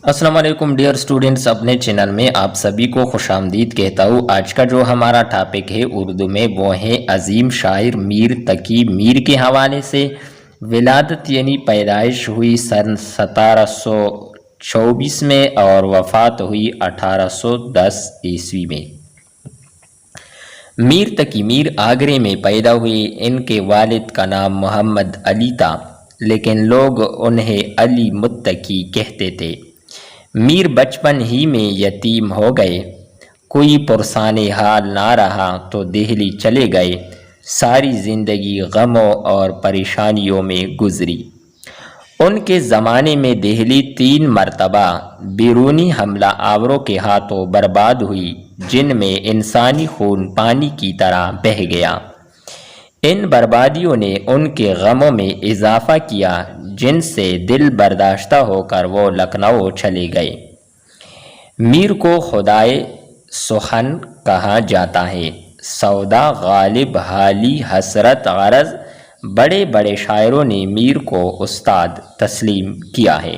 अस्सलाम वालेकुम dear students, अपने चैनल में आप सभी को खुशामदीद कहता हूँ। आज का जो हमारा टॉपिक है उर्दू में वो है अजीम शायर मीर तकी मीर के हवाले से। विलादत यानी पैदाइश हुई सन 1724 में और वफ़ात हुई 1810 ईस्वी में। मीर तकी मीर आगरे में पैदा हुए। इनके वालिद का नाम मोहम्मद अली था, लेकिन लोग उन्हें अली मुत्तकी कहते थे। मीर बचपन ही में यतीम हो गए। कोई पुरसाने हाल ना रहा तो दिल्ली चले गए। सारी ज़िंदगी गमों और परेशानियों में गुजरी। उनके ज़माने में दिल्ली 3 मरतबा बैरूनी हमला आवरों के हाथों बर्बाद हुई, जिनमें इंसानी खून पानी की तरह बह गया। इन बर्बादियों ने उनके गमों में इजाफा किया, जिनसे दिल बर्दाश्त होकर वो लखनऊ चले गए। मीर को खुदाए सुखन कहा जाता है। सौदा, गालिब, हाली, हसरत, गरज, बड़े बड़े शायरों ने मीर को उस्ताद तस्लीम किया है।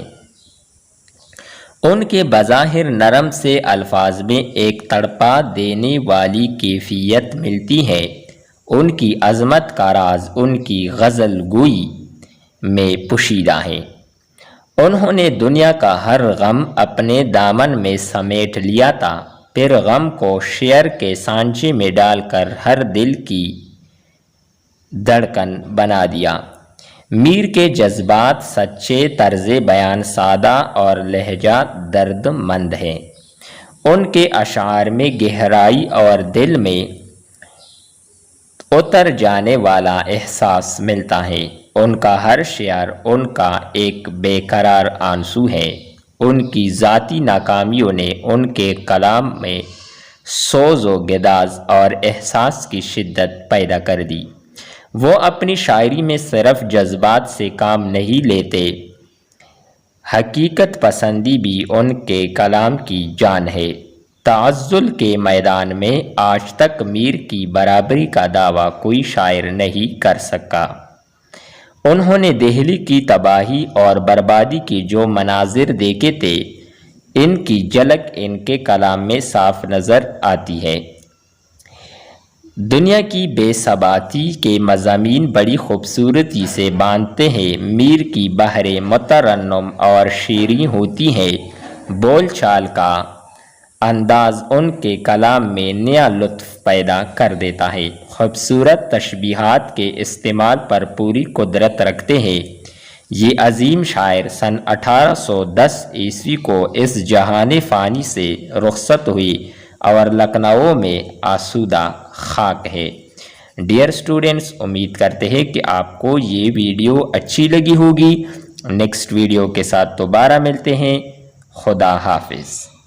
उनके बज़ाहिर नरम से अल्फाज में एक तड़पा देने वाली कैफियत मिलती है। उनकी अज़मत का राज उनकी गज़ल गोई में पोशीदा है। उन्होंने दुनिया का हर गम अपने दामन में समेट लिया था, फिर गम को शेर के सांचे में डालकर हर दिल की धड़कन बना दिया। मीर के जज्बात सच्चे, तर्ज़े बयान सादा और लहजा दर्दमंद है। उनके अशार में गहराई और दिल में उतर जाने वाला एहसास मिलता है। उनका हर शेर उनका एक बेकरार आंसू है। उनकी ज़ाती नाकामियों ने उनके कलाम में सोज़ व गदाज और एहसास की शिद्दत पैदा कर दी। वो अपनी शायरी में सिर्फ जज्बात से काम नहीं लेते, हकीकत पसंदी भी उनके कलाम की जान है। तअज़्ज़ुल के मैदान में आज तक मीर की बराबरी का दावा कोई शायर नहीं कर सका। उन्होंने दिल्ली की तबाही और बर्बादी के जो मनाजिर देखे थे, इनकी झलक इनके कलाम में साफ नज़र आती है। दुनिया की बेसबाती के मज़ामीन बड़ी खूबसूरती से बांधते हैं। मीर की बहरें मुतरन्नुम और शीरीं होती हैं। बोल चाल का अंदाज उनके कलाम में नया लुत्फ़ पैदा कर देता है। खूबसूरत तशबीहात के इस्तेमाल पर पूरी कुदरत रखते हैं। ये अजीम शायर सन 1810 ईस्वी को इस जहान फ़ानी से रुखसत हुई और लखनऊ में आसूदा खाक है। डियर स्टूडेंट्स, उम्मीद करते हैं कि आपको ये वीडियो अच्छी लगी होगी। नेक्स्ट वीडियो के साथ दोबारा मिलते हैं। खुदा हाफिज़।